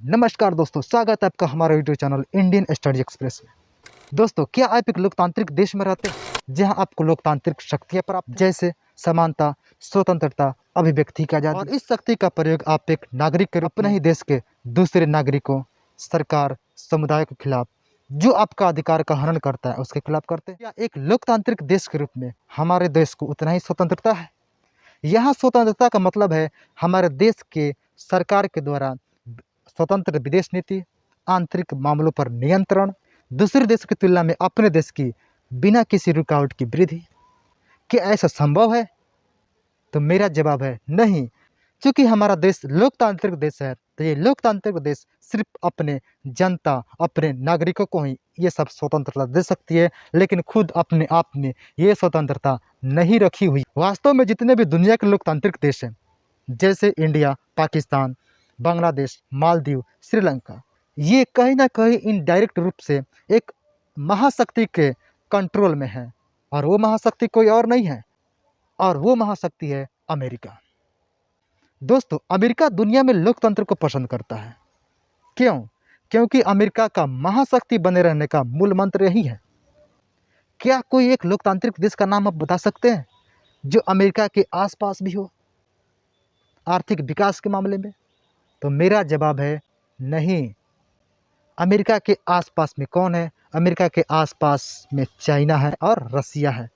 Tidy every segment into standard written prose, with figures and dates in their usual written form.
नमस्कार दोस्तों, स्वागत है आपका हमारा YouTube channel Indian study express में। दोस्तों, क्या आप एक लोकतांत्रिक देश में रहते हैं जहां आपको लोकतांत्रिक शक्तियां प्राप्त जैसे समानता, स्वतंत्रता, अभिव्यक्ति की आजादी, और इस शक्ति का प्रयोग आप एक नागरिक के अपने ही देश के दूसरे नागरिकों, सरकार, समुदाय के खिलाफ जो आपका अधिकार का हनन करता है उसके खिलाफ करते हैं। क्या एक लोकतांत्रिक देश के रूप में हमारे देश को उतना ही स्वतंत्रता है? यहाँ स्वतंत्रता का मतलब है हमारे देश के सरकार के द्वारा स्वतंत्र विदेश नीति, आंतरिक मामलों पर नियंत्रण, दूसरे देश की तुलना में अपने देश की बिना किसी रुकावट की वृद्धि। क्या ऐसा संभव है? तो मेरा जवाब है नहीं। क्योंकि हमारा देश लोकतांत्रिक देश है, तो ये लोकतांत्रिक देश सिर्फ अपने जनता, अपने नागरिकों को ही ये सब स्वतंत्रता दे सकती है, लेकिन खुद अपने आप में ये स्वतंत्रता नहीं रखी हुई। वास्तव में जितने भी दुनिया के लोकतांत्रिक देश हैं, जैसे इंडिया, पाकिस्तान, बांग्लादेश, मालदीव, श्रीलंका, ये कहीं ना कहीं इनडायरेक्ट रूप से एक महाशक्ति के कंट्रोल में है, और वो महाशक्ति कोई और नहीं है, और वो महाशक्ति है अमेरिका। दोस्तों, अमेरिका दुनिया में लोकतंत्र को पसंद करता है। क्यों? क्योंकि अमेरिका का महाशक्ति बने रहने का मूल मंत्र यही है। क्या कोई एक लोकतांत्रिक देश का नाम आप बता सकते हैं जो अमेरिका के आसपास भी हो आर्थिक विकास के मामले में? तो मेरा जवाब है नहीं। अमेरिका के आसपास में कौन है? अमेरिका के आसपास में चाइना है और रसिया है,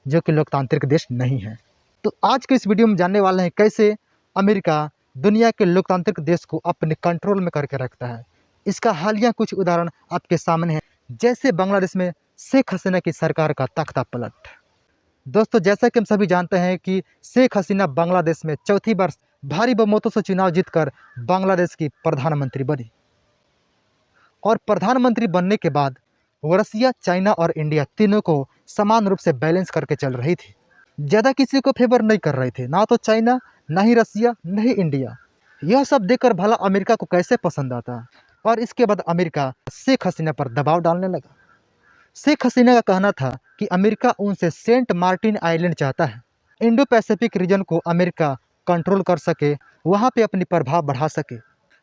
जो कि लोकतांत्रिक देश नहीं है। तो आज के इस वीडियो में जानने वाले हैं कैसे अमेरिका दुनिया के लोकतांत्रिक देश को अपने कंट्रोल में करके रखता है। इसका हालिया कुछ उदाहरण आपके सामने है, जैसे बांग्लादेश में शेख हसीना की सरकार का तख्ता पलट। दोस्तों, जैसा कि हम सभी जानते हैं कि शेख हसीना बांग्लादेश में चौथी बार भारी बहुमतों से चुनाव जीतकर बांग्लादेश की प्रधानमंत्री बनी, और प्रधानमंत्री बनने के बाद वो रसिया, चाइना और इंडिया तीनों को समान रूप से बैलेंस करके चल रही थी। ज़्यादा किसी को फेवर नहीं कर रहे थे, ना तो चाइना, ना ही रसिया, न ही इंडिया। यह सब देखकर भला अमेरिका को कैसे पसंद आता? और इसके बाद अमेरिका शेख हसीना पर दबाव डालने लगा। शेख हसीना का कहना था कि अमेरिका उनसे सेंट मार्टिन आइलैंड चाहता है, इंडो पैसिफिक रीजन को अमेरिका कंट्रोल कर सके, वहाँ पे अपनी प्रभाव बढ़ा सके।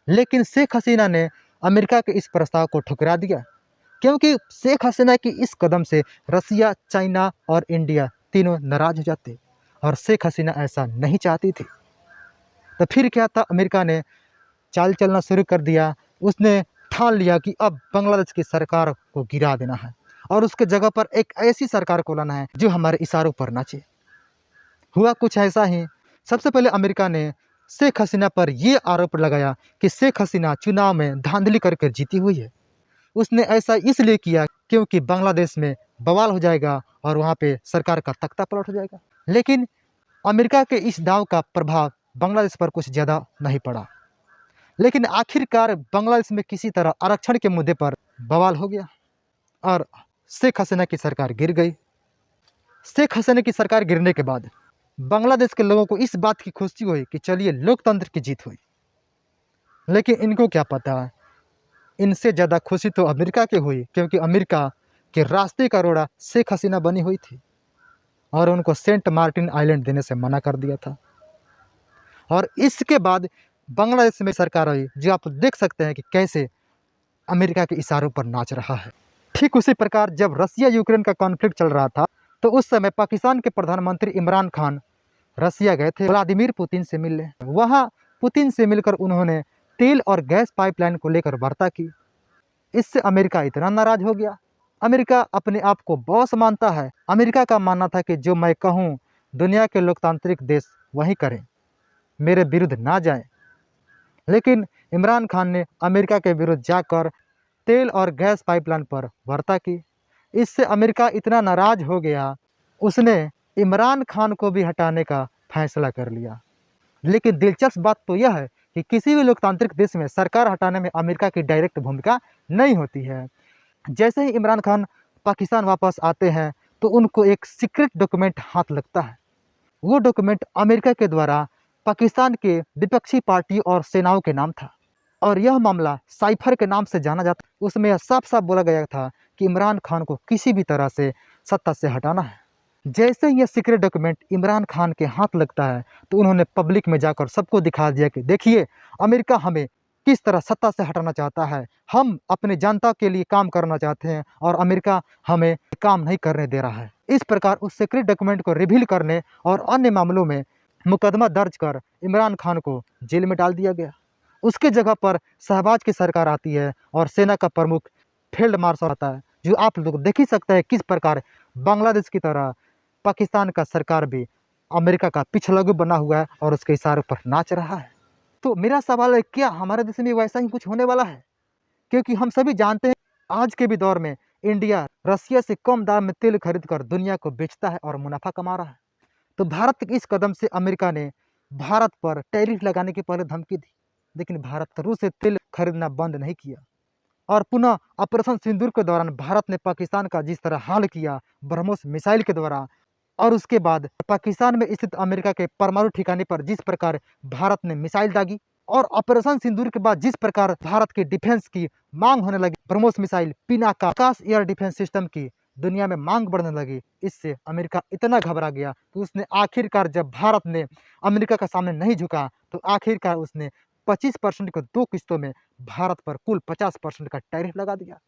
लेकिन शेख हसीना ने अमेरिका के इस प्रस्ताव को ठुकरा दिया, क्योंकि शेख हसीना की इस कदम से रसिया, चाइना और इंडिया तीनों नाराज हो जाते, और शेख हसीना ऐसा नहीं चाहती थी। तो फिर क्या था, अमेरिका ने चाल चलना शुरू कर दिया। उसने ठान लिया कि अब बांग्लादेश की सरकार को गिरा देना है, और उसके जगह पर एक ऐसी सरकार को लाना है जो हमारे इशारों पर नाचे। हुआ कुछ ऐसा ही। सबसे पहले अमेरिका ने शेख हसीना पर यह आरोप लगाया कि शेख हसीना चुनाव में धांधली करके जीती हुई है। उसने ऐसा इसलिए किया क्योंकि बांग्लादेश में बवाल हो जाएगा और वहाँ पे सरकार का तख्ता पलट हो जाएगा। लेकिन अमेरिका के इस दाव का प्रभाव बांग्लादेश पर कुछ ज़्यादा नहीं पड़ा। लेकिन आखिरकार बांग्लादेश में किसी तरह आरक्षण के मुद्दे पर बवाल हो गया, और शेख हसीना की सरकार गिर गई। शेख हसीना की सरकार गिरने के बाद बांग्लादेश के लोगों को इस बात की खुशी हुई कि चलिए लोकतंत्र की जीत हुई। लेकिन इनको क्या पता, इनसे ज़्यादा खुशी तो अमेरिका की हुई, क्योंकि अमेरिका के रास्ते का रोड़ा शेख हसीना बनी हुई थी, और उनको सेंट मार्टिन आइलैंड देने से मना कर दिया था। और इसके बाद बांग्लादेश में सरकार आई, जो आप देख सकते हैं कि कैसे अमेरिका के इशारों पर नाच रहा है। ठीक उसी प्रकार जब रसिया यूक्रेन का कॉन्फ्लिक्ट चल रहा था, तो उस समय पाकिस्तान के प्रधानमंत्री इमरान खान रसिया गए थे व्लादिमीर पुतिन से मिलने। वहाँ पुतिन से मिलकर उन्होंने तेल और गैस पाइपलाइन को लेकर वार्ता की। इससे अमेरिका इतना नाराज हो गया। अमेरिका अपने आप को बॉस मानता है। अमेरिका का मानना था कि जो मैं कहूँ दुनिया के लोकतांत्रिक देश वही करें, मेरे विरुद्ध ना जाएं। लेकिन इमरान खान ने अमेरिका के विरुद्ध जाकर तेल और गैस पाइपलाइन पर वार्ता की। इससे अमेरिका इतना नाराज हो गया, उसने इमरान खान को भी हटाने का फैसला कर लिया। लेकिन दिलचस्प बात तो यह है कि किसी भी लोकतांत्रिक देश में सरकार हटाने में अमेरिका की डायरेक्ट भूमिका नहीं होती है। जैसे ही इमरान खान पाकिस्तान वापस आते हैं, तो उनको एक सीक्रेट डॉक्यूमेंट हाथ लगता है। वो डॉक्यूमेंट अमेरिका के द्वारा पाकिस्तान के विपक्षी पार्टी और सेनाओं के नाम था, और यह मामला साइफर के नाम से जाना जाता। उसमें यह साफ साफ बोला गया था कि इमरान खान को किसी भी तरह से सत्ता से हटाना है। जैसे ही यह सीक्रेट डॉक्यूमेंट इमरान खान के हाथ लगता है, तो उन्होंने पब्लिक में जाकर सबको दिखा दिया कि देखिए, अमेरिका हमें किस तरह सत्ता से हटाना चाहता है। हम अपने जनता के लिए काम करना चाहते हैं और अमेरिका हमें काम नहीं करने दे रहा है। इस प्रकार उस सीक्रेट डॉक्यूमेंट को रिवील करने और अन्य मामलों में मुकदमा दर्ज कर इमरान खान को जेल में डाल दिया गया। उसके जगह पर शहबाज की सरकार आती है और सेना का प्रमुख फील्ड मार्शल आता है, जो आप लोग देख ही सकते हैं किस प्रकार बांग्लादेश की तरह पाकिस्तान का सरकार भी अमेरिका का पिछलग्गू बना हुआ है और उसके इशारे पर नाच रहा है। तो मेरा सवाल है, क्या हमारे देश में वैसा ही कुछ होने वाला है? क्योंकि हम सभी जानते हैं आज के भी दौर में इंडिया रसिया से कम दाम में तेल खरीद कर दुनिया को बेचता है और मुनाफा कमा रहा है। तो भारत के इस कदम से अमेरिका ने भारत पर टैरिफ लगाने की पहले धमकी दी, लेकिन भारत रूस से तेल खरीदना बंद नहीं किया। और पुनः ऑपरेशन सिंदूर के दौरान भारत ने पाकिस्तान का जिस तरह हाल किया ब्रह्मोस मिसाइल के द्वारा, और उसके बाद पाकिस्तान में स्थित अमेरिका के परमाणु ठिकाने पर जिस प्रकार भारत ने मिसाइल दागी, और ऑपरेशन सिंदूर के बाद जिस प्रकार भारत की डिफेंस की मांग होने लगी, ब्रह्मोस मिसाइल, पिनाका, आकाश एयर डिफेंस सिस्टम की दुनिया में मांग बढ़ने लगी, इससे अमेरिका इतना घबरा गया कि उसने आखिरकार, जब भारत ने अमेरिका का सामने नहीं झुका, तो आखिरकार उसने 25% को 2 किस्तों में भारत पर कुल 50% का टैरिफ लगा दिया।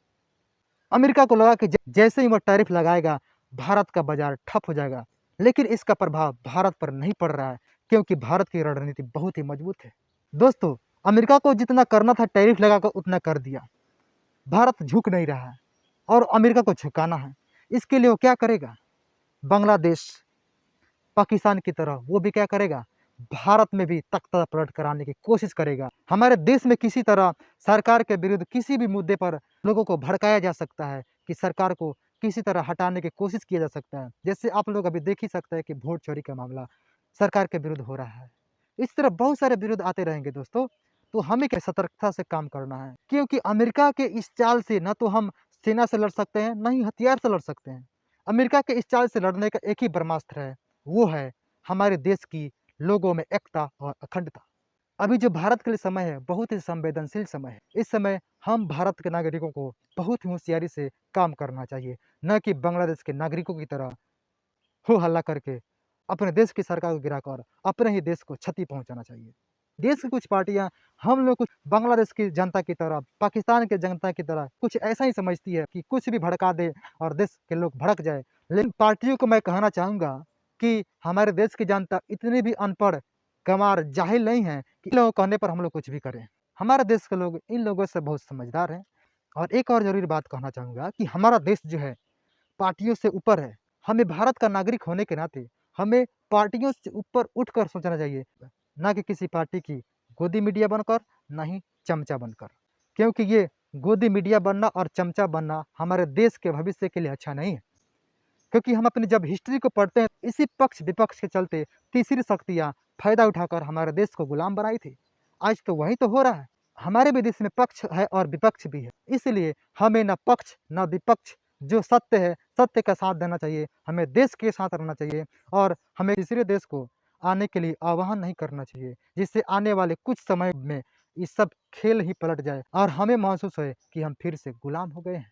अमेरिका को लगा कि जैसे ही वह टैरिफ लगाएगा भारत का बाजार ठप हो जाएगा, लेकिन इसका प्रभाव भारत पर नहीं पड़ रहा है, क्योंकि भारत की रणनीति बहुत ही मजबूत है। दोस्तों, अमेरिका को जितना करना था टैरिफ लगाकर उतना कर दिया। भारत झुक नहीं रहा है और अमेरिका को झुकाना है। इसके लिए वो क्या करेगा? बांग्लादेश, पाकिस्तान की तरह वो भी क्या करेगा? भारत में भी तख्ता पलट कराने की कोशिश करेगा। हमारे देश में किसी तरह सरकार के विरुद्ध किसी भी मुद्दे पर लोगों को भड़काया जा सकता है, कि सरकार को किसी तरह हटाने की कोशिश किया जा सकता है। जैसे आप लोग अभी देख ही सकते हैं कि वोट चोरी का मामला सरकार के विरुद्ध हो रहा है। इस तरह बहुत सारे विरोध आते रहेंगे दोस्तों। तो हमें क्या सतर्कता से काम करना है, क्योंकि अमेरिका के इस चाल से न तो हम सेना से लड़ सकते हैं, न ही हथियार से लड़ सकते हैं। अमेरिका के इस चाल से लड़ने का एक ही ब्रह्मास्त्र है, वो है हमारे देश की लोगों में एकता और अखंडता। अभी जो भारत के लिए समय है, बहुत ही संवेदनशील समय है। इस समय हम भारत के नागरिकों को बहुत ही होशियारी से काम करना चाहिए, न कि बांग्लादेश के नागरिकों की तरह हो हल्ला करके अपने देश की सरकार को गिराकर अपने ही देश को क्षति पहुंचाना चाहिए। देश की कुछ पार्टियां हम लोग कुछ बांग्लादेश की जनता की तरह, पाकिस्तान के जनता की तरह कुछ ऐसा ही समझती है कि कुछ भी भड़का दे और देश के लोग भड़क जाए। लेकिन पार्टियों को मैं कहना चाहूँगा कि हमारे देश की जनता इतनी भी अनपढ़, गंवार, जाहिल नहीं है कि इन लोगों के कहने पर हम लोग कुछ भी करें। हमारे देश के लोग इन लोगों से बहुत समझदार हैं। और एक और ज़रूरी बात कहना चाहूँगा कि हमारा देश जो है पार्टियों से ऊपर है। हमें भारत का नागरिक होने के नाते हमें पार्टियों से ऊपर उठकर सोचना चाहिए, ना कि किसी पार्टी की गोदी मीडिया बनकर, ना ही चमचा बनकर। क्योंकि ये गोदी मीडिया बनना और चमचा बनना हमारे देश के भविष्य के लिए अच्छा नहीं है। क्योंकि हम अपनी जब हिस्ट्री को पढ़ते हैं, इसी पक्ष विपक्ष के चलते तीसरी शक्तियाँ फायदा उठाकर हमारे देश को गुलाम बनाई थी। आज तो वही तो हो रहा है। हमारे भी देश में पक्ष है और विपक्ष भी है, इसलिए हमें न पक्ष न विपक्ष, जो सत्य है सत्य का साथ देना चाहिए। हमें देश के साथ रहना चाहिए और हमें तीसरे देश को आने के लिए आह्वान नहीं करना चाहिए, जिससे आने वाले कुछ समय में ये सब खेल ही पलट जाए और हमें महसूस होए कि हम फिर से गुलाम हो गए हैं।